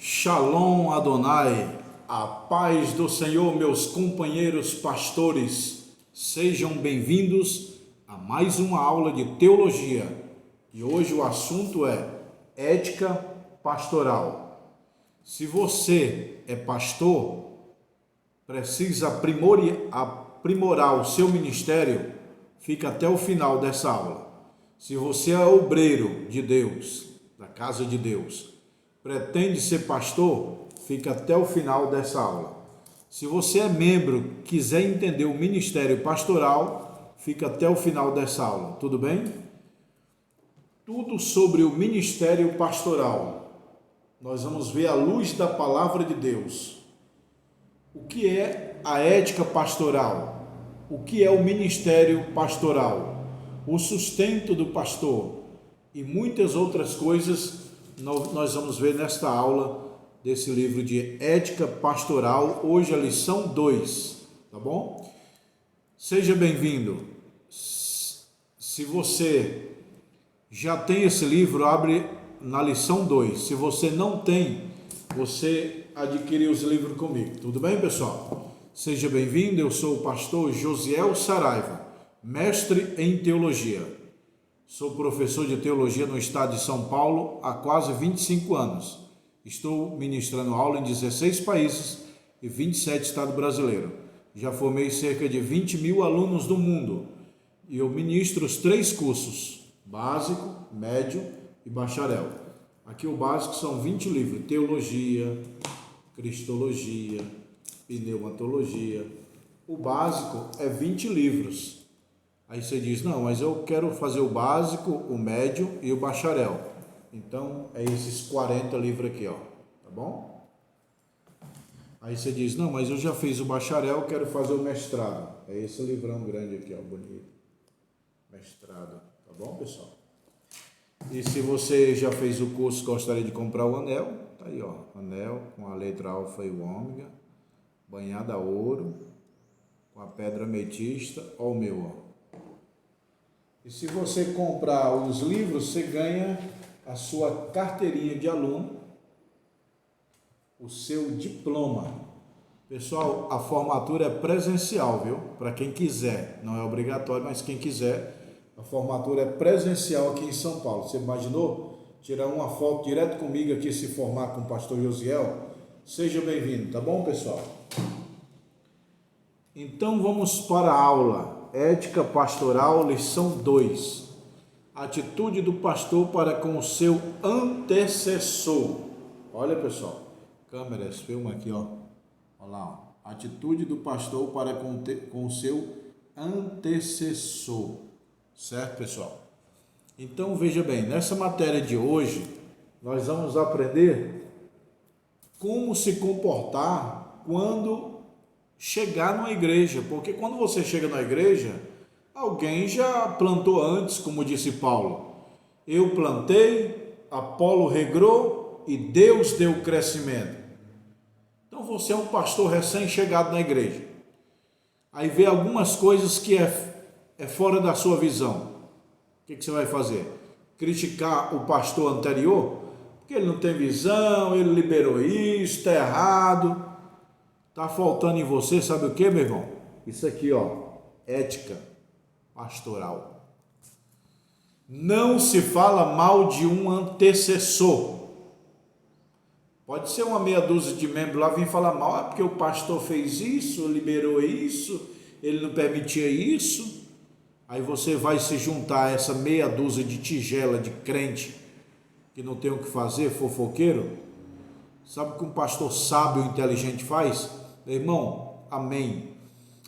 Shalom Adonai, a paz do Senhor, meus companheiros pastores, sejam bem-vindos a mais uma aula de teologia. E hoje o assunto é ética pastoral. Se você é pastor, precisa aprimorar o seu ministério, fica até o final dessa aula. Se você é obreiro de Deus, da casa de Deus, pretende ser pastor, fica até o final dessa aula. Se você é membro, quiser entender o ministério pastoral, fica até o final dessa aula, tudo bem? Tudo sobre o ministério pastoral. Nós vamos ver à luz da palavra de Deus. O que é a ética pastoral? O que é o ministério pastoral? O sustento do pastor e muitas outras coisas nós vamos ver nesta aula desse livro de ética pastoral, hoje a lição 2, tá bom? Seja bem-vindo. Se você já tem esse livro, abre na lição 2. Se você não tem, você adquire os livros comigo. Tudo bem, pessoal? Seja bem-vindo. Eu sou o pastor Josiel Saraiva, mestre em teologia. Sou professor de teologia no estado de São Paulo há quase 25 anos. Estou ministrando aula em 16 países e 27 estados brasileiros. Já formei cerca de 20 mil alunos do mundo e eu ministro os 3 cursos, básico, médio e bacharel. Aqui o básico são 20 livros, teologia, cristologia, pneumatologia. O básico é 20 livros. Aí você diz, não, mas eu quero fazer o básico, o médio e o bacharel. Então, é esses 40 livros aqui, ó, tá bom? Aí você diz, não, mas eu já fiz o bacharel, quero fazer o mestrado. É esse livrão grande aqui, ó, bonito. Mestrado, tá bom, pessoal? E se você já fez o curso, gostaria de comprar o anel, tá aí, ó, anel com a letra alfa e o ômega, banhado a ouro, com a pedra ametista, ó o meu, ó. E se você comprar os livros, você ganha a sua carteirinha de aluno, o seu diploma. Pessoal, a formatura é presencial, viu? Para quem quiser, não é obrigatório, mas quem quiser, a formatura é presencial aqui em São Paulo. Você imaginou tirar uma foto direto comigo aqui, se formar com o pastor Josiel? Seja bem-vindo, tá bom, pessoal? Então vamos para a aula. Ética pastoral, lição 2. Atitude do pastor para com o seu antecessor. Olha, pessoal, câmeras, filma aqui, ó. Olha lá, ó. Atitude do pastor para com o seu antecessor. Certo, pessoal? Então, veja bem, nessa matéria de hoje, nós vamos aprender como se comportar quando chegar numa igreja, porque quando você chega na igreja, alguém já plantou antes, como disse Paulo. Eu plantei, Apolo regou e Deus deu o crescimento. Então você é um pastor recém-chegado na igreja. Aí vê algumas coisas que é fora da sua visão. O que você vai fazer? Criticar o pastor anterior? Porque ele não tem visão, ele liberou isso, está errado. Está faltando em você, sabe o que, meu irmão? Isso aqui, ó, ética pastoral. Não se fala mal de um antecessor. Pode ser uma meia dúzia de membros lá vir falar mal, porque o pastor fez isso, liberou isso, ele não permitia isso. Aí você vai se juntar a essa meia dúzia de tigela de crente que não tem o que fazer, fofoqueiro. Sabe o que um pastor sábio e inteligente faz? Meu irmão, amém.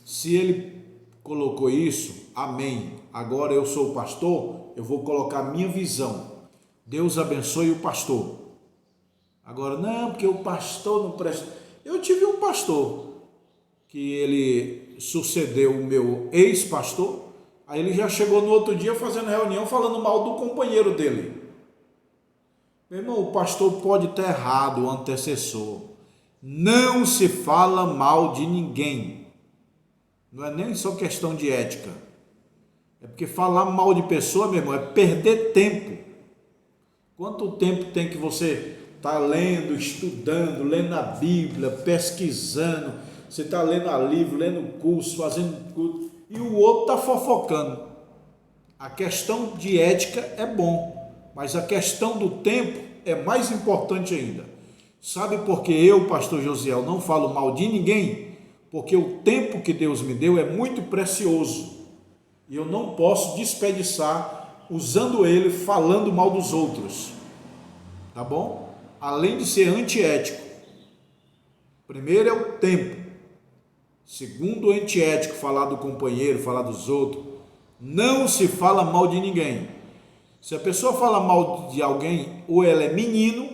Se ele colocou isso, amém. Agora eu sou o pastor, eu vou colocar a minha visão. Deus abençoe o pastor. Agora, não, porque o pastor não presta. Eu tive um pastor que ele sucedeu o meu ex-pastor, aí ele já chegou no outro dia fazendo reunião falando mal do companheiro dele. Meu irmão, o pastor pode estar errado, o antecessor. Não se fala mal de ninguém. Não é nem só questão de ética. É porque falar mal de pessoa, meu irmão, é perder tempo. Quanto tempo tem que você está lendo, estudando, lendo a Bíblia, pesquisando, você está lendo a livro, lendo curso, fazendo curso, e o outro está fofocando. A questão de ética é bom, mas a questão do tempo é mais importante ainda. Sabe por que eu, pastor Josiel, não falo mal de ninguém? Porque o tempo que Deus me deu é muito precioso e eu não posso desperdiçar usando ele falando mal dos outros, tá bom? Além de ser antiético. Primeiro é o tempo. Segundo, antiético, falar do companheiro, falar dos outros. Não se fala mal de ninguém. Se a pessoa fala mal de alguém, ou ela é menino,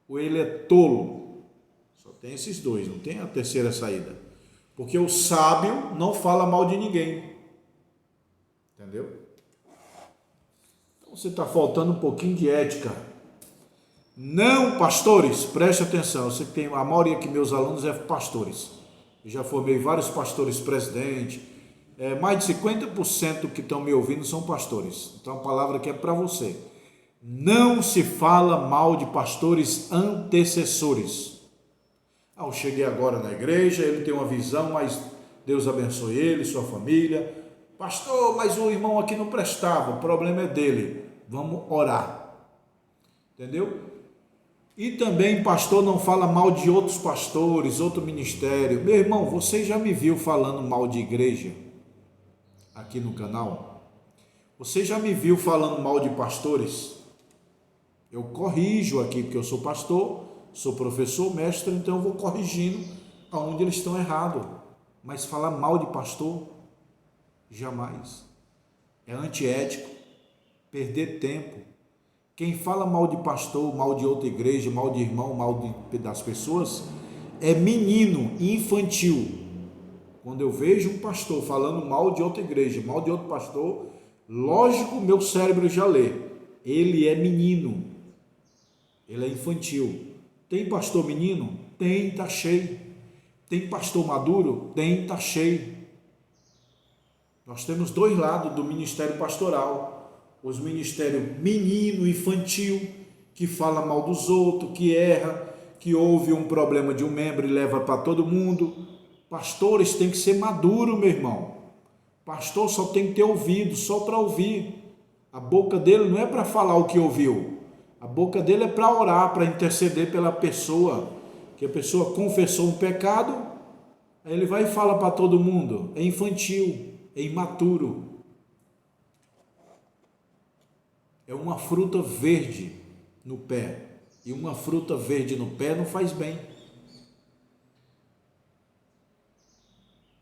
ou ele é tolo. Só tem esses dois, não tem a terceira saída. Porque o sábio não fala mal de ninguém. Entendeu? Então você está faltando um pouquinho de ética. Não, pastores, preste atenção. Eu sei que tem a maioria que meus alunos é pastores. Eu já formei vários pastores presidente. Mais de 50% que estão me ouvindo são pastores. Então a palavra que é para você. Não se fala mal de pastores antecessores. Eu cheguei agora na igreja, ele tem uma visão, mas Deus abençoe ele, sua família. Pastor, mas o irmão aqui não prestava, o problema é dele. Vamos orar. Entendeu? E também pastor não fala mal de outros pastores, outro ministério. Meu irmão, você já me viu falando mal de igreja aqui no canal? Você já me viu falando mal de pastores? Eu corrijo aqui, porque eu sou pastor, sou professor, mestre, então eu vou corrigindo aonde eles estão errados. Mas falar mal de pastor, jamais. É antiético, perder tempo. Quem fala mal de pastor, mal de outra igreja, mal de irmão, mal das pessoas, é menino, infantil. Quando eu vejo um pastor falando mal de outra igreja, mal de outro pastor, lógico, meu cérebro já lê. Ele é menino, ele é infantil. Tem pastor menino? Tem, tá cheio. Tem pastor maduro? Tem, tá cheio. Nós temos dois lados do ministério pastoral. Os ministérios menino, infantil, que fala mal dos outros, que erra, que houve um problema de um membro e leva para todo mundo. Pastores têm que ser maduro, meu irmão. Pastor só tem que ter ouvido, só para ouvir. A boca dele não é para falar o que ouviu. A boca dele é para orar, para interceder pela pessoa. Que a pessoa confessou um pecado, aí ele vai e fala para todo mundo. É infantil, é imaturo. É uma fruta verde no pé. E uma fruta verde no pé não faz bem.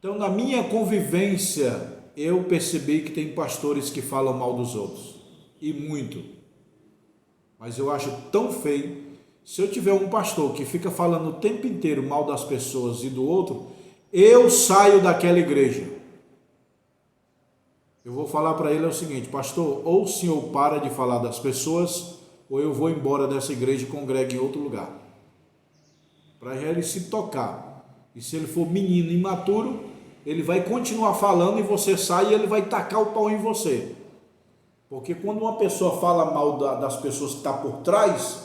Então, na minha convivência, eu percebi que tem pastores que falam mal dos outros. E muito. Mas eu acho tão feio. Se eu tiver um pastor que fica falando o tempo inteiro mal das pessoas e do outro, eu saio daquela igreja. Eu vou falar para ele o seguinte: pastor, ou o senhor para de falar das pessoas, ou eu vou embora dessa igreja e congrego em outro lugar. Para ele se tocar. E se ele for menino imaturo, ele vai continuar falando e você sai e ele vai tacar o pau em você. Porque quando uma pessoa fala mal das pessoas que estão por trás,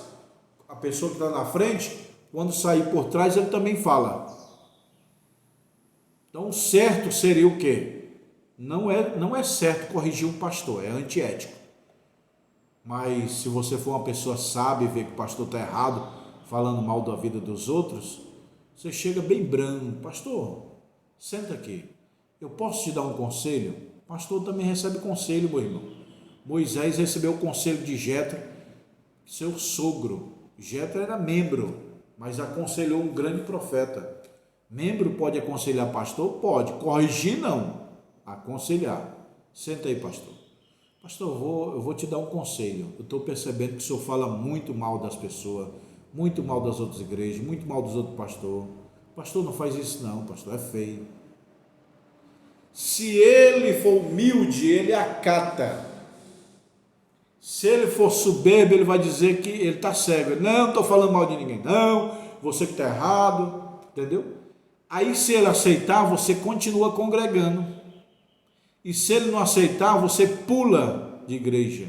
a pessoa que está na frente, quando sair por trás, ele também fala. Então, o certo seria o quê? Não é certo corrigir um pastor, é antiético. Mas se você for uma pessoa sábia e ver que o pastor está errado, falando mal da vida dos outros, você chega bem brando: pastor, senta aqui, eu posso te dar um conselho? O pastor também recebe conselho, meu irmão. Moisés recebeu o conselho de Jetro, seu sogro. Jetro era membro, mas aconselhou um grande profeta. Membro pode aconselhar pastor? Pode. Corrigir, não. Aconselhar. Senta aí, pastor. Pastor, eu vou te dar um conselho. Eu estou percebendo que o senhor fala muito mal das pessoas, muito mal das outras igrejas, muito mal dos outros pastores. Pastor, não faz isso não, pastor, é feio. Se ele for humilde, ele acata. Se ele for soberbo, ele vai dizer que ele está cego. Não estou falando mal de ninguém, não. Você que está errado, entendeu? Aí, se ele aceitar, você continua congregando. E se ele não aceitar, você pula de igreja.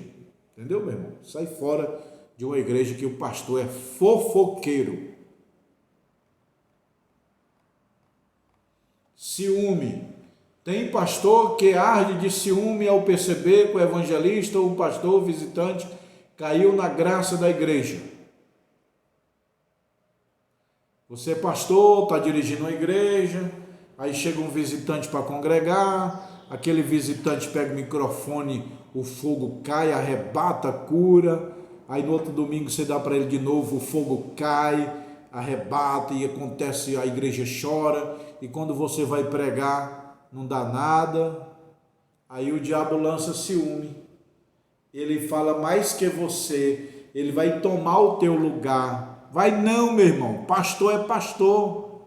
Entendeu, meu irmão? Sai fora de uma igreja que o pastor é fofoqueiro. Ciúme. Tem pastor que arde de ciúme ao perceber que o evangelista ou o pastor visitante caiu na graça da igreja. Você é pastor, está dirigindo uma igreja, aí chega um visitante para congregar, aquele visitante pega o microfone, o fogo cai, arrebata a cura, aí no outro domingo você dá para ele de novo, o fogo cai, arrebata e acontece, a igreja chora, e quando você vai pregar, não dá nada, aí o diabo lança ciúme, ele fala mais que você, ele vai tomar o teu lugar. Vai não, meu irmão, pastor é pastor.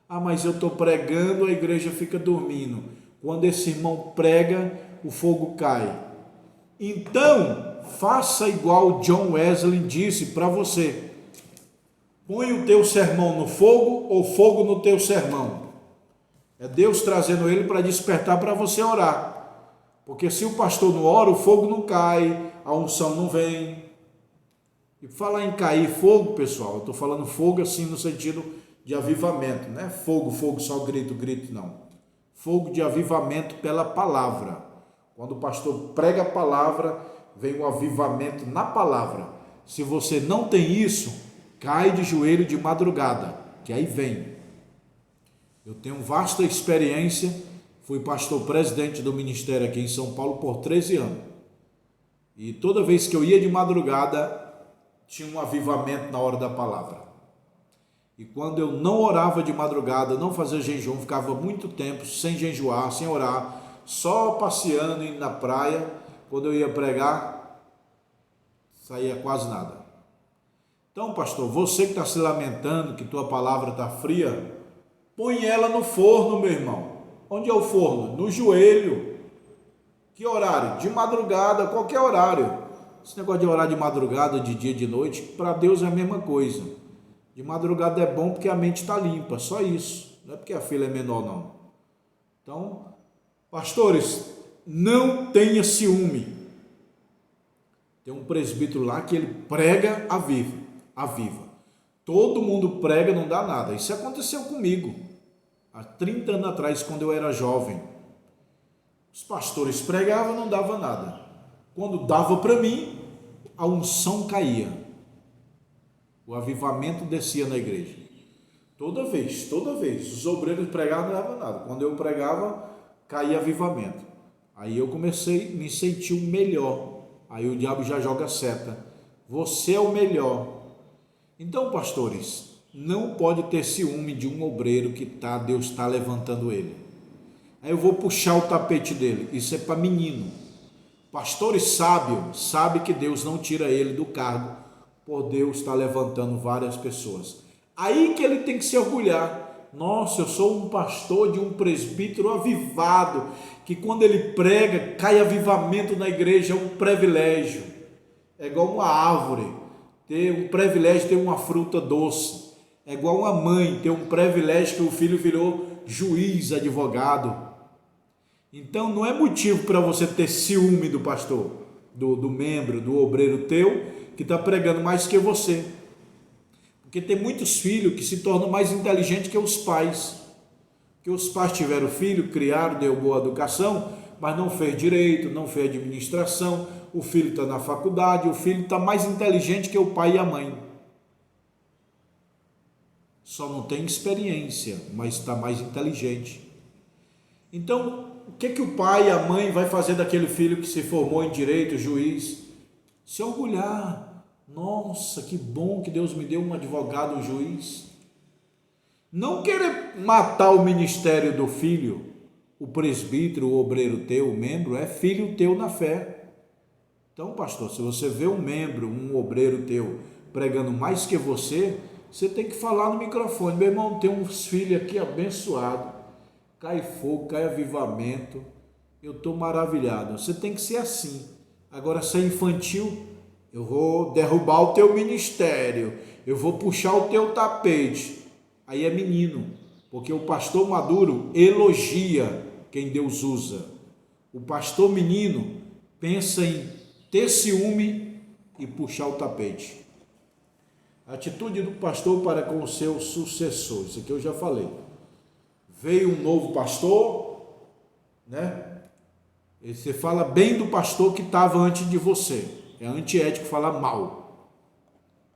Ah, mas eu estou pregando, a igreja fica dormindo. Quando esse irmão prega, o fogo cai. Então, faça igual John Wesley disse para você. Põe o teu sermão no fogo ou fogo no teu sermão. É Deus trazendo ele para despertar para você orar. Porque se o pastor não ora, o fogo não cai, a unção não vem. E falar em cair fogo, pessoal, eu estou falando fogo assim no sentido de avivamento, não é fogo, só grito, não. Fogo de avivamento pela palavra. Quando o pastor prega a palavra, vem o avivamento na palavra. Se você não tem isso, cai de joelho de madrugada, que aí vem. Eu tenho vasta experiência, fui pastor presidente do ministério aqui em São Paulo por 13 anos. E toda vez que eu ia de madrugada, tinha um avivamento na hora da palavra. E quando eu não orava de madrugada, não fazia jejum, ficava muito tempo sem jejuar, sem orar, só passeando, indo na praia, quando eu ia pregar, saía quase nada. Então, pastor, você que está se lamentando que tua palavra está fria, põe ela no forno, meu irmão. Onde é o forno? No joelho. Que horário? De madrugada, qualquer horário. Esse negócio de orar de madrugada, de dia, de noite, para Deus é a mesma coisa. De madrugada é bom porque a mente está limpa, só isso. Não é porque a fila é menor, não. Então, pastores, não tenha ciúme. Tem um presbítero lá que ele prega aviva. Todo mundo prega, não dá nada. Isso aconteceu comigo, há 30 anos atrás, quando eu era jovem. Os pastores pregavam, não dava nada. Quando dava para mim, a unção caía. O avivamento descia na igreja. Toda vez. Os obreiros pregavam, não dava nada. Quando eu pregava, caía avivamento. Aí eu comecei a me sentir o melhor. Aí o diabo já joga seta. Você é o melhor. Então, pastores, não pode ter ciúme de um obreiro que Deus está levantando ele. Aí eu vou puxar o tapete dele. Isso é para menino. Pastor sábio sabe que Deus não tira ele do cargo, por Deus estar levantando várias pessoas. Aí que ele tem que se orgulhar. Nossa, eu sou um pastor de um presbítero avivado, que quando ele prega, cai avivamento na igreja, é um privilégio. É igual uma árvore, ter um privilégio de ter uma fruta doce. É igual uma mãe ter um privilégio que o filho virou juiz, advogado. Então não é motivo para você ter ciúme do pastor, do membro, do obreiro teu, que está pregando mais que você. Porque tem muitos filhos que se tornam mais inteligentes que os pais. Porque os pais tiveram filho, criaram, deu boa educação, mas não fez direito, não fez administração, o filho está na faculdade, o filho está mais inteligente que o pai e a mãe. Só não tem experiência, mas está mais inteligente. Então, o que o pai e a mãe vai fazer daquele filho que se formou em direito, juiz? Se orgulhar. Nossa, que bom que Deus me deu um advogado, um juiz. Não querer matar o ministério do filho, o presbítero, o obreiro teu, o membro, é filho teu na fé. Então, pastor, se você vê um membro, um obreiro teu pregando mais que você tem que falar no microfone: meu irmão, tem uns filhos aqui abençoados. Cai fogo, cai avivamento, eu estou maravilhado. Você tem que ser assim. Agora, se é infantil, eu vou derrubar o teu ministério, eu vou puxar o teu tapete. Aí é menino, porque o pastor maduro elogia quem Deus usa. O pastor menino pensa em ter ciúme e puxar o tapete. A atitude do pastor para com o seu sucessor, isso aqui eu já falei. Veio um novo pastor, né? E você fala bem do pastor que estava antes de você. É antiético falar mal.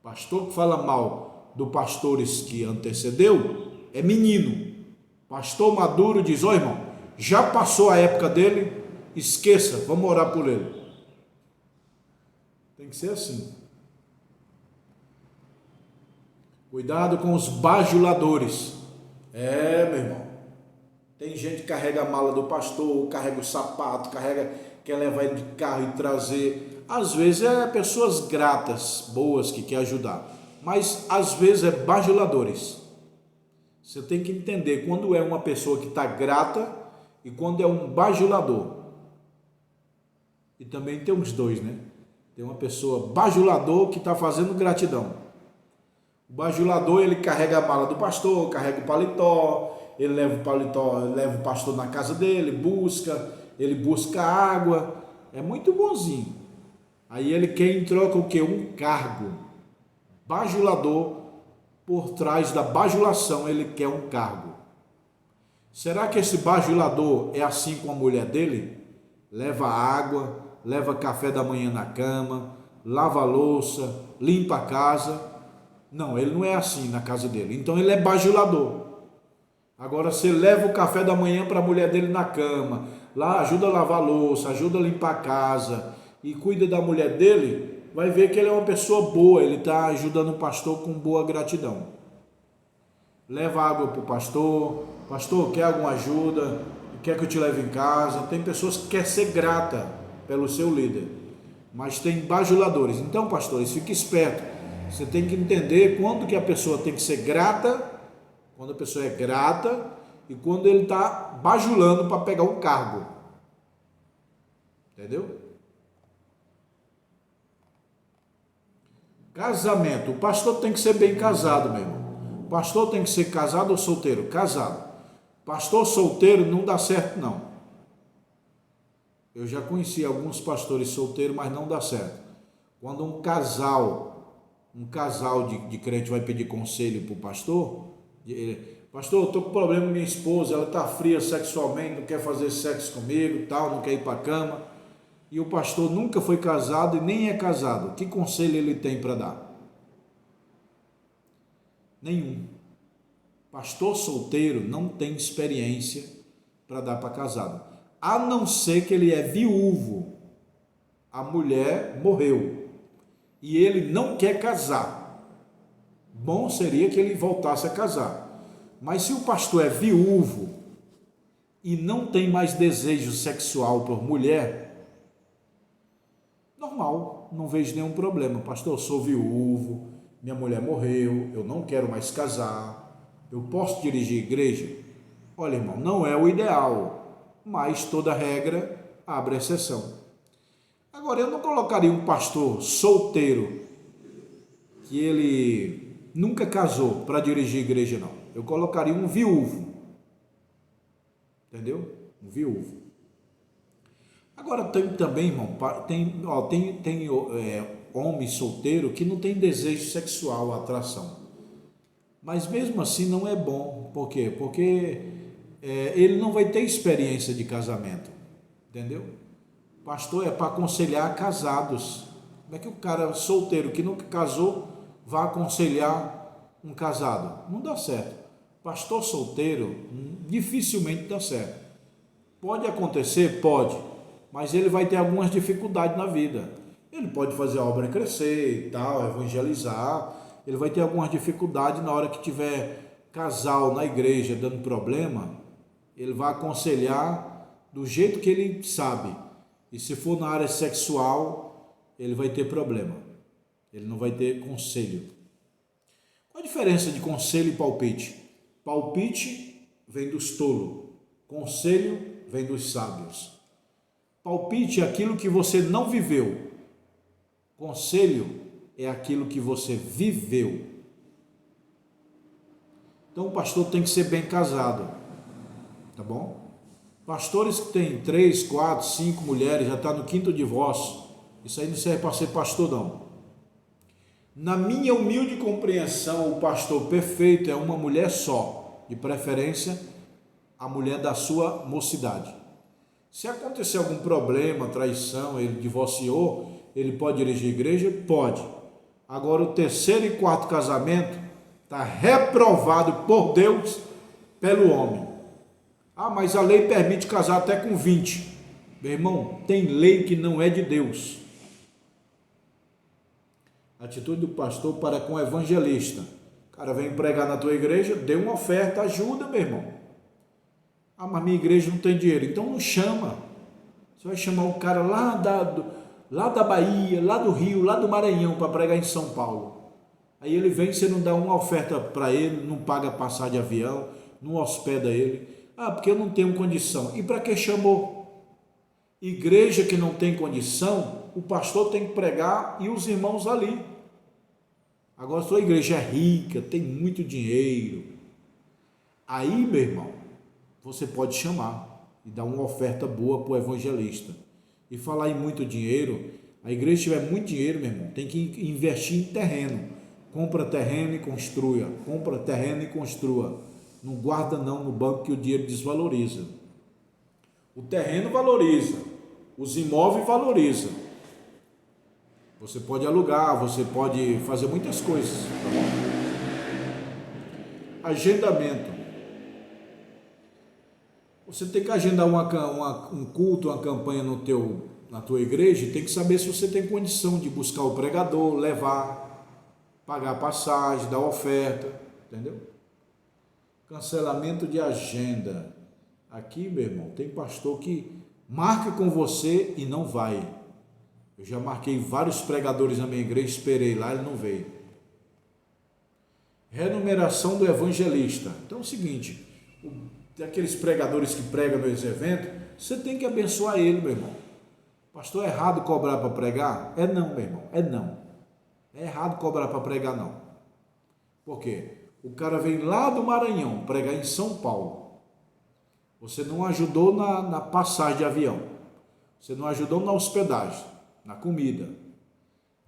Pastor que fala mal do pastores que antecedeu é menino. Pastor maduro diz: ó irmão, já passou a época dele, esqueça, vamos orar por ele. Tem que ser assim. Cuidado com os bajuladores. Meu irmão. Tem gente que carrega a mala do pastor, carrega o sapato, quer levar ele de carro e trazer. Às vezes é pessoas gratas, boas, que quer ajudar. Mas às vezes é bajuladores. Você tem que entender quando é uma pessoa que está grata e quando é um bajulador. E também tem uns dois, né? Tem uma pessoa bajulador que está fazendo gratidão. O bajulador, ele carrega a mala do pastor, carrega o paletó, ele leva o paletó, leva o pastor na casa dele, ele busca água, é muito bonzinho. Aí ele quer em troca o quê? Um cargo. Bajulador, por trás da bajulação, ele quer um cargo. Será que esse bajulador é assim com a mulher dele? Leva água, leva café da manhã na cama, lava a louça, limpa a casa. Não, ele não é assim na casa dele. Então ele é bajulador. Agora você leva o café da manhã para a mulher dele na cama, lá ajuda a lavar a louça, ajuda a limpar a casa e cuida da mulher dele, vai ver que ele é uma pessoa boa, ele está ajudando o pastor com boa gratidão. Leva água para o pastor, pastor, quer alguma ajuda? Quer que eu te leve em casa? Tem pessoas que querem ser grata pelo seu líder, mas tem bajuladores. Então, pastores, fique esperto. Você tem que entender quando que a pessoa tem que ser grata, quando a pessoa é grata e quando ele está bajulando para pegar um cargo. Entendeu? Casamento. O pastor tem que ser bem casado, meu irmão. O pastor tem que ser casado ou solteiro? Casado. Pastor solteiro não dá certo, não. Eu já conheci alguns pastores solteiros, mas não dá certo. Quando um casal de crente vai pedir conselho para o pastor, pastor, eu estou com problema com minha esposa, ela está fria sexualmente, não quer fazer sexo comigo, tal, não quer ir para a cama, e o pastor nunca foi casado e nem é casado, que conselho ele tem para dar? Nenhum. Pastor solteiro não tem experiência para dar para casado, a não ser que ele é viúvo, a mulher morreu e ele não quer casar. Bom seria que ele voltasse a casar. Mas se o pastor é viúvo e não tem mais desejo sexual por mulher, normal, não vejo nenhum problema. Pastor, eu sou viúvo, minha mulher morreu, eu não quero mais casar, eu posso dirigir igreja? Olha, irmão, não é o ideal, mas toda regra abre exceção. Agora, eu não colocaria um pastor solteiro que ele nunca casou para dirigir igreja, não. Eu colocaria um viúvo. Entendeu? Um viúvo. Agora tem também, irmão, tem homem solteiro que não tem desejo sexual, atração. Mas mesmo assim não é bom. Por quê? Porque ele não vai ter experiência de casamento. Entendeu? Pastor é para aconselhar casados. Como é que o cara solteiro que nunca casou vai aconselhar um casado? Não dá certo. Pastor solteiro dificilmente dá certo. Pode acontecer? Pode. Mas ele vai ter algumas dificuldades na vida. Ele pode fazer a obra crescer e tal, evangelizar. Ele vai ter algumas dificuldades na hora que tiver casal na igreja dando problema. Ele vai aconselhar do jeito que ele sabe. E se for na área sexual, ele vai ter problema. Ele não vai ter conselho. Qual a diferença de conselho e palpite? Palpite vem dos tolos. Conselho vem dos sábios. Palpite é aquilo que você não viveu. Conselho é aquilo que você viveu. Então o pastor tem que ser bem casado. Tá bom? Pastores que têm 3, 4, 5 mulheres, já está no 5º divórcio. Isso aí não serve para ser pastor, não. Na minha humilde compreensão, o pastor perfeito é uma mulher só, de preferência a mulher da sua mocidade. Se acontecer algum problema, traição, ele divorciou, ele pode dirigir a igreja? Pode. Agora o terceiro e quarto casamento está reprovado por Deus pelo homem. Ah, mas a lei permite casar até com 20. Meu irmão, tem lei que não é de Deus. Atitude do pastor para com o evangelista. O cara vem pregar na tua igreja, dê uma oferta, ajuda, meu irmão. Ah, mas minha igreja não tem dinheiro. Então não chama. Você vai chamar o cara lá da Bahia, lá do Rio, lá do Maranhão para pregar em São Paulo. Aí ele vem, você não dá uma oferta para ele, não paga passagem de avião, não hospeda ele. Ah, porque eu não tenho condição. E para que chamou? Igreja que não tem condição, o pastor tem que pregar e os irmãos ali. Agora, se a igreja é rica, tem muito dinheiro, aí, meu irmão, você pode chamar e dar uma oferta boa para o evangelista. E falar em muito dinheiro, a igreja tiver muito dinheiro, meu irmão, tem que investir em terreno. Compra terreno e construa. Compra terreno e construa. Não guarda não no banco que o dinheiro desvaloriza. O terreno valoriza, os imóveis valorizam. Você pode alugar, você pode fazer muitas coisas, tá bom? Agendamento. Você tem que agendar um culto, uma campanha na tua igreja, e tem que saber se você tem condição de buscar o pregador, levar, pagar a passagem, dar oferta, entendeu? Cancelamento de agenda. Aqui, meu irmão, tem pastor que marca com você e não vai. Eu já marquei vários pregadores na minha igreja, esperei lá, ele não veio. Renumeração do evangelista. Então é o seguinte, aqueles pregadores que pregam nos eventos, você tem que abençoar ele, meu irmão. Pastor, é errado cobrar para pregar? É não, meu irmão, é não. É errado cobrar para pregar, não. Por quê? O cara vem lá do Maranhão pregar em São Paulo. Você não ajudou na passagem de avião. Você não ajudou na hospedagem, na comida.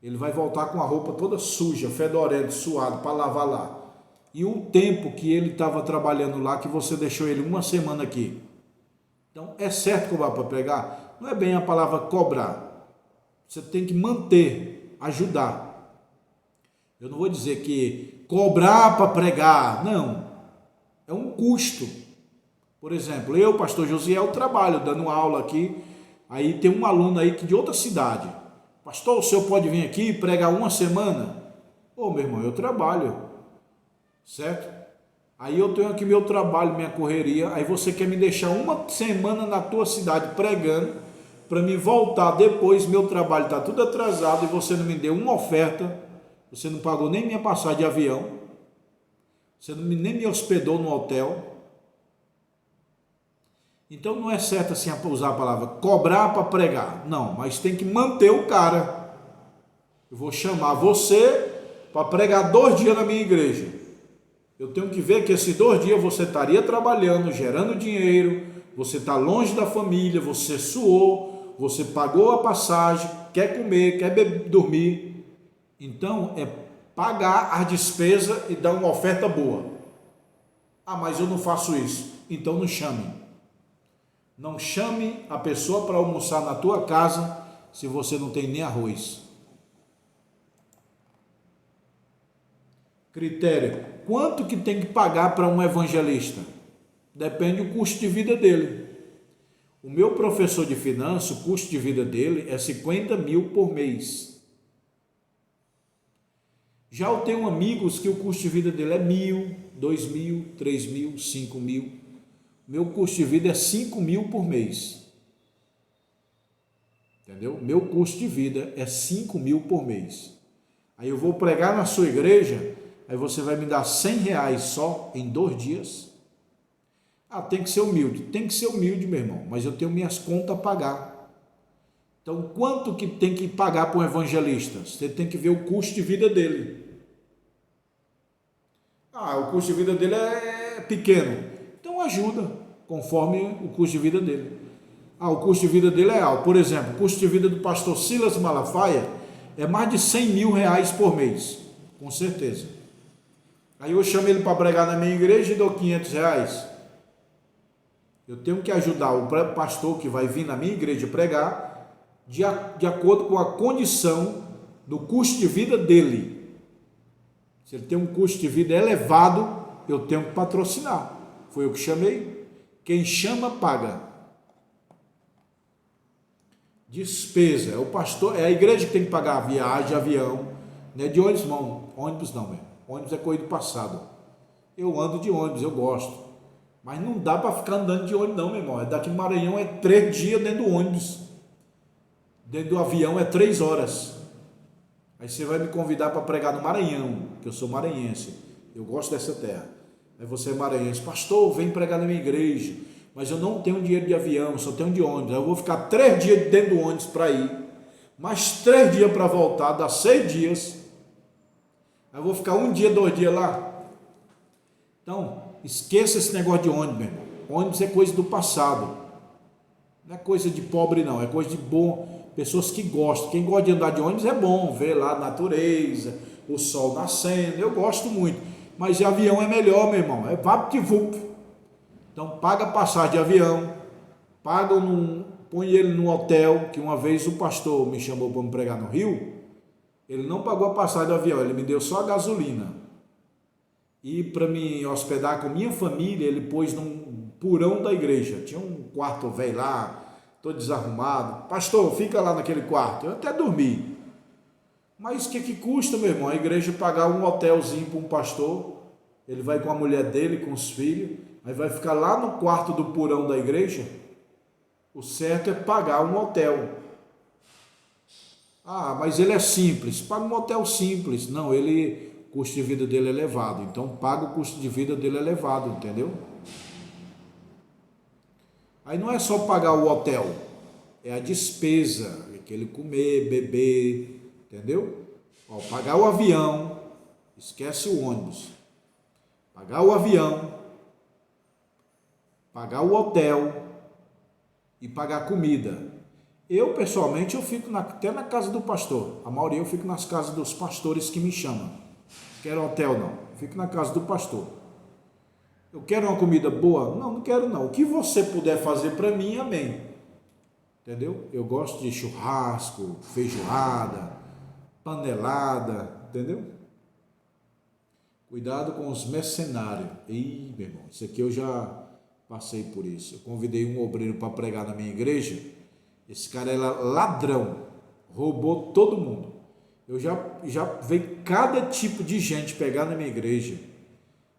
Ele vai voltar com a roupa toda suja, fedorento, suado, para lavar lá. E o tempo que ele estava trabalhando lá, que você deixou ele uma semana aqui. Então, é certo cobrar para pregar? Não é bem a palavra cobrar. Você tem que manter, ajudar. Eu não vou dizer que cobrar para pregar, não. É um custo. Por exemplo, eu, pastor Josiel, trabalho dando aula aqui, aí tem um aluno aí que de outra cidade. Pastor, o senhor pode vir aqui pregar uma semana? Ô, meu irmão, eu trabalho, certo? Aí eu tenho aqui meu trabalho, minha correria, aí você quer me deixar uma semana na tua cidade pregando, para me voltar depois, meu trabalho está tudo atrasado e você não me deu uma oferta, você não pagou nem minha passagem de avião, você nem me hospedou no hotel. Então não é certo assim usar a palavra cobrar para pregar, não, mas tem que manter o cara. Eu vou chamar você para pregar 2 dias na minha igreja. Eu tenho que ver que esses 2 dias você estaria trabalhando, gerando dinheiro, você está longe da família, você suou, você pagou a passagem, quer comer, quer dormir. Então é pagar a despesa e dar uma oferta boa. Ah, mas eu não faço isso. Então não chame. Não chame a pessoa para almoçar na tua casa se você não tem nem arroz. Critério: quanto que tem que pagar para um evangelista? Depende do custo de vida dele. O meu professor de finanças, o custo de vida dele é 50 mil por mês. Já eu tenho amigos que o custo de vida dele é 1.000, 2.000, 3.000, 5.000. Meu custo de vida é 5 mil por mês. Entendeu? Meu custo de vida é 5 mil por mês. Aí eu vou pregar na sua igreja, aí você vai me dar 100 reais só em 2 dias. Ah, tem que ser humilde. Tem que ser humilde, meu irmão, mas eu tenho minhas contas a pagar. Então, quanto que tem que pagar para um evangelista? Você tem que ver o custo de vida dele. Ah, o custo de vida dele é pequeno. Então ajuda, conforme o custo de vida dele. Ah, o custo de vida dele é alto. Por exemplo, o custo de vida do pastor Silas Malafaia é mais de 100 mil reais por mês, com certeza. Aí eu chamo ele para pregar na minha igreja e dou 500 reais. Eu tenho que ajudar o pastor que vai vir na minha igreja pregar de acordo com a condição do custo de vida dele. Se ele tem um custo de vida elevado, eu tenho que patrocinar. Foi eu que chamei. Quem chama, paga. Despesa. É o pastor, é a igreja que tem que pagar a viagem, avião. Não é de ônibus, não. Ônibus não, meu. Ônibus é coisa do passado. Eu ando de ônibus, eu gosto. Mas não dá para ficar andando de ônibus, não, meu irmão. Daqui em Maranhão é 3 dias dentro do ônibus. Dentro do avião é 3 horas. Aí você vai me convidar para pregar no Maranhão, que eu sou maranhense. Eu gosto dessa terra. Aí você é maranhense. Pastor, vem pregar na minha igreja. Mas eu não tenho dinheiro de avião, só tenho de ônibus. Aí eu vou ficar 3 dias dentro do ônibus para ir. Mais 3 dias para voltar, dá 6 dias. Aí eu vou ficar 1 dia, 2 dias lá. Então, esqueça esse negócio de ônibus, meu irmão. Ônibus é coisa do passado. Não é coisa de pobre, não. É coisa de bom. Pessoas que gostam. Quem gosta de andar de ônibus é bom. Ver lá a natureza, o sol nascendo. Eu gosto muito. Mas de avião é melhor, meu irmão. É vapt-vupt. Então, paga a passagem de avião. Põe ele no hotel. Que uma vez o pastor me chamou para me pregar no Rio. Ele não pagou a passagem do avião. Ele me deu só a gasolina. E para me hospedar com minha família, ele pôs num porão da igreja. Tinha um quarto velho lá, todo desarrumado. Pastor, fica lá naquele quarto. Eu até dormi. Mas o que custa, meu irmão? A igreja pagar um hotelzinho para um pastor. Ele vai com a mulher dele, com os filhos. Aí vai ficar lá no quarto do porão da igreja. O certo é pagar um hotel. Ah, mas ele é simples. Paga um hotel simples. Não, o custo de vida dele é elevado, então paga o custo de vida dele elevado, entendeu? Aí não é só pagar o hotel, é a despesa, que ele comer, beber, entendeu? Ó, pagar o avião, esquece o ônibus, pagar o avião, pagar o hotel e pagar comida. Eu, pessoalmente, eu fico até na casa do pastor, a maioria eu fico nas casas dos pastores que me chamam. Quero hotel não, fico na casa do pastor. Eu quero uma comida boa? Não, não quero não. O que você puder fazer para mim, amém. Entendeu? Eu gosto de churrasco, feijoada, panelada, entendeu? Cuidado com os mercenários. Ih, meu irmão, isso aqui eu já passei por isso. Eu convidei um obreiro para pregar na minha igreja. Esse cara era ladrão, roubou todo mundo. Eu já vi cada tipo de gente pegar na minha igreja,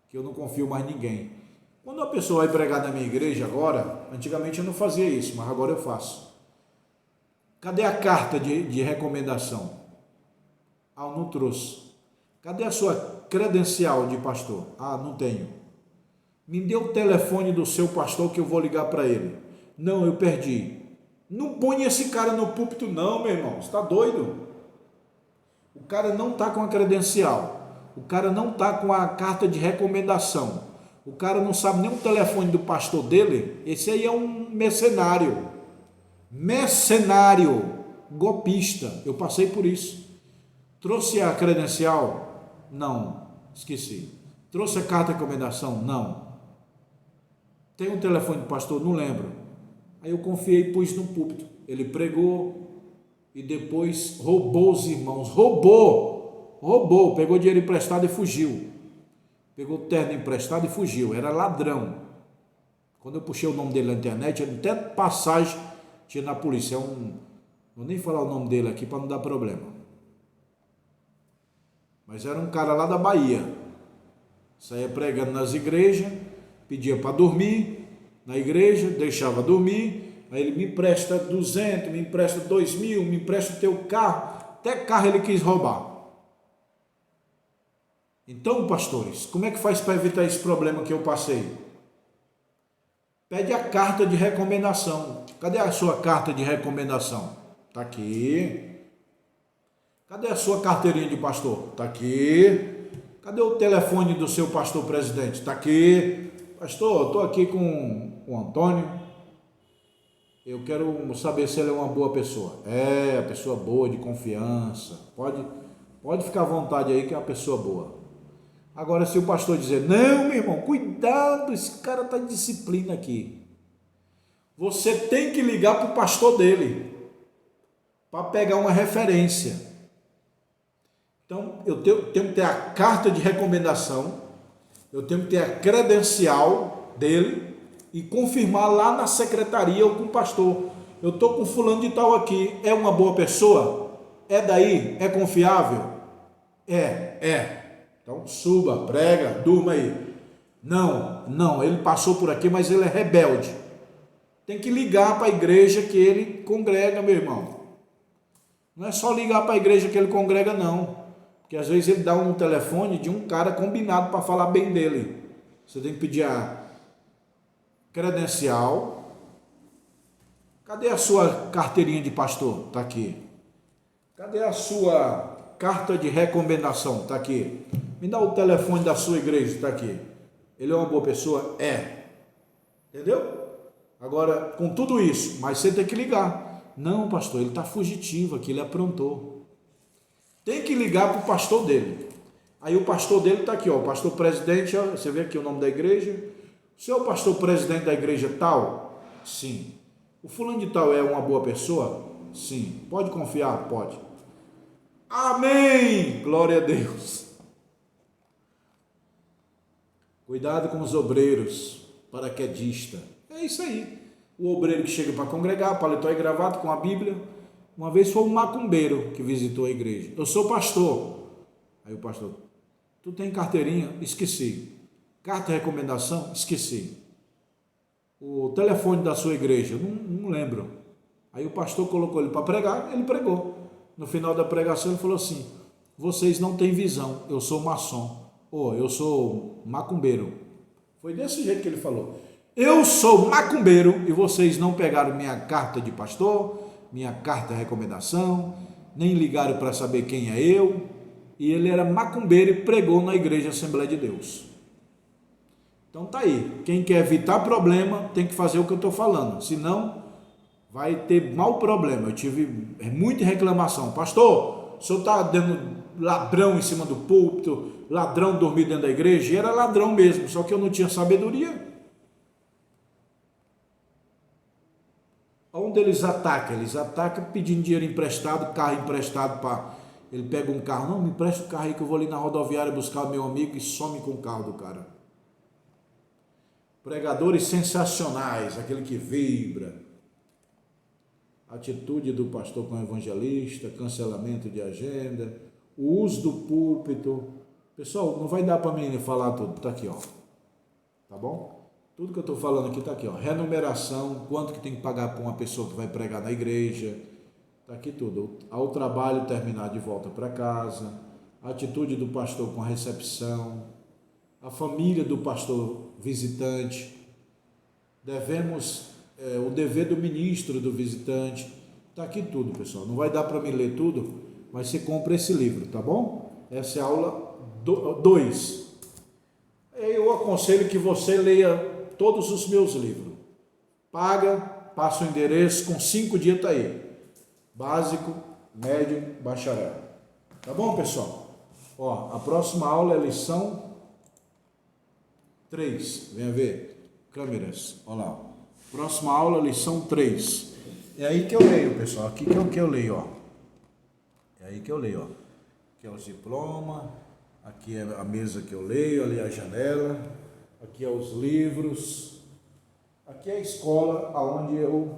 que eu não confio mais em ninguém. Quando uma pessoa vai pregar na minha igreja agora, antigamente eu não fazia isso, mas agora eu faço. Cadê a carta de recomendação? Ah, eu não trouxe. Cadê a sua credencial de pastor? Ah, não tenho. Me dê o telefone do seu pastor que eu vou ligar para ele. Não, eu perdi. Não põe esse cara no púlpito não, meu irmão. Você está doido? O cara não está com a credencial, o cara não está com a carta de recomendação, o cara não sabe nem o telefone do pastor dele. Esse aí é um mercenário, golpista. Eu passei por isso. Trouxe a credencial? Não, esqueci. Trouxe a carta de recomendação? Não. Tem um telefone do pastor? Não lembro. Aí eu confiei e pus no púlpito. Ele pregou e depois roubou os irmãos. Roubou. Pegou dinheiro emprestado e fugiu. Pegou o terno emprestado e fugiu. Era ladrão. Quando eu puxei o nome dele na internet, até passagem tinha na polícia. Vou nem falar o nome dele aqui para não dar problema. Mas era um cara lá da Bahia. Saía pregando nas igrejas, pedia para dormir na igreja, deixava dormir. Aí ele me empresta 200, me empresta 2.000, me empresta o teu carro. Até carro ele quis roubar. Então, pastores, como é que faz para evitar esse problema que eu passei? Pede a carta de recomendação. Cadê a sua carta de recomendação? Está aqui. Cadê a sua carteirinha de pastor? Está aqui. Cadê o telefone do seu pastor presidente? Está aqui. Pastor, estou aqui com o Antônio. eu quero saber se ele é uma boa pessoa. É, pessoa boa, de confiança. Pode ficar à vontade aí que é uma pessoa boa. Agora, se o pastor dizer, não, meu irmão, cuidado, esse cara está de disciplina aqui. Você tem que ligar para o pastor dele, para pegar uma referência. Então, eu tenho que ter a carta de recomendação, eu tenho que ter a credencial dele e confirmar lá na secretaria ou com o pastor. Eu estou com fulano de tal aqui, é uma boa pessoa? É daí? É confiável? É. Então suba, prega, durma aí. Não, ele passou por aqui, mas ele é rebelde. Tem que ligar para a igreja que ele congrega, meu irmão. Não é só ligar para a igreja que ele congrega, não. Porque às vezes ele dá um telefone de um cara combinado para falar bem dele. Você tem que pedir a credencial. Cadê a sua carteirinha de pastor? Está aqui. Cadê a sua carta de recomendação? Está aqui. Me dá o telefone da sua igreja, está aqui. Ele é uma boa pessoa? É. Entendeu? Agora, com tudo isso, mas você tem que ligar. Não, pastor, ele está fugitivo aqui, ele aprontou. Tem que ligar para o pastor dele. Aí o pastor dele está aqui, ó, o pastor presidente, ó, você vê aqui o nome da igreja. O senhor pastor presidente da igreja tal? Sim. O fulano de tal é uma boa pessoa? Sim. Pode confiar? Pode. Amém! Glória a Deus. Cuidado com os obreiros, paraquedista. É isso aí. O obreiro que chega para congregar, paletó e gravata com a Bíblia. Uma vez foi um macumbeiro que visitou a igreja. Eu sou pastor. Aí o pastor, tu tem carteirinha? Esqueci. Carta de recomendação? Esqueci. O telefone da sua igreja? Não lembro. Aí o pastor colocou ele para pregar, ele pregou. No final da pregação ele falou assim, vocês não têm visão, eu sou maçom. Eu sou macumbeiro. Foi desse jeito que ele falou. Eu sou macumbeiro e vocês não pegaram minha carta de pastor, minha carta de recomendação, nem ligaram para saber quem é eu. E ele era macumbeiro e pregou na igreja Assembleia de Deus. Então tá aí. Quem quer evitar problema tem que fazer o que eu estou falando. Senão vai ter mau problema. Eu tive muita reclamação. Pastor, o senhor está dando ladrão em cima do púlpito, ladrão dormir dentro da igreja, e era ladrão mesmo, só que eu não tinha sabedoria. Onde eles atacam pedindo dinheiro emprestado, carro emprestado, ele pega um carro, não, me empresta o carro aí que eu vou ali na rodoviária buscar o meu amigo e some com o carro do cara. Pregadores sensacionais, aquele que vibra, atitude do pastor com o evangelista, cancelamento de agenda, o uso do púlpito. Pessoal, não vai dar para mim falar tudo, está aqui, ó. Tá bom? Tudo que eu estou falando aqui está aqui, ó. Renumeração, quanto que tem que pagar para uma pessoa que vai pregar na igreja. Está aqui tudo. Ao trabalho terminar de volta para casa, a atitude do pastor com a recepção, a família do pastor visitante. Devemos, o dever do ministro do visitante. Está aqui tudo, pessoal. Não vai dar para me ler tudo, mas você compra esse livro, tá bom? Essa é a aula 2. Eu aconselho que você leia todos os meus livros. Paga, passa o endereço, com 5 dias está aí. Básico, médio, bacharel. Tá bom, pessoal? Ó, a próxima aula é lição 3. Venha ver. Câmeras, olha lá. Próxima aula, lição 3. É aí que eu leio, pessoal. Aqui que é o que eu leio, ó. É aí que eu leio, ó. Aqui é os diplomas. Aqui é a mesa que eu leio, ali é a janela, aqui é os livros, aqui é a escola onde eu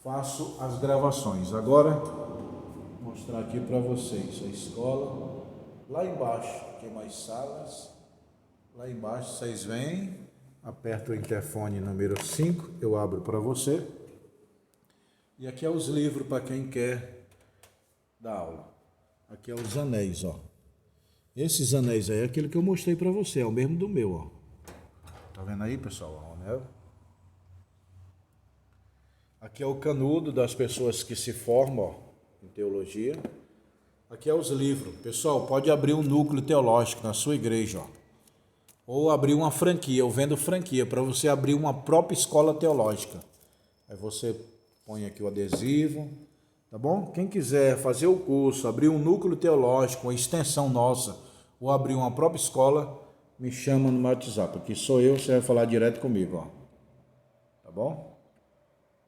faço as gravações. Agora, vou mostrar aqui para vocês a escola, lá embaixo, tem mais salas, lá embaixo vocês vêm, aperta o interfone número 5, eu abro para você, e aqui é os livros para quem quer dar aula. Aqui é os anéis, ó. Esses anéis aí é aquilo que eu mostrei para você, é o mesmo do meu, ó. Tá vendo aí, pessoal, o anel? Aqui é o canudo das pessoas que se formam, ó, em teologia. Aqui é os livros. Pessoal, pode abrir um núcleo teológico na sua igreja, ó. Ou abrir uma franquia, eu vendo franquia, para você abrir uma própria escola teológica. Aí você põe aqui o adesivo, tá bom? Quem quiser fazer o curso, abrir um núcleo teológico, uma extensão nossa, ou abrir uma própria escola, me chama no meu WhatsApp, aqui sou eu, você vai falar direto comigo, ó. Tá bom?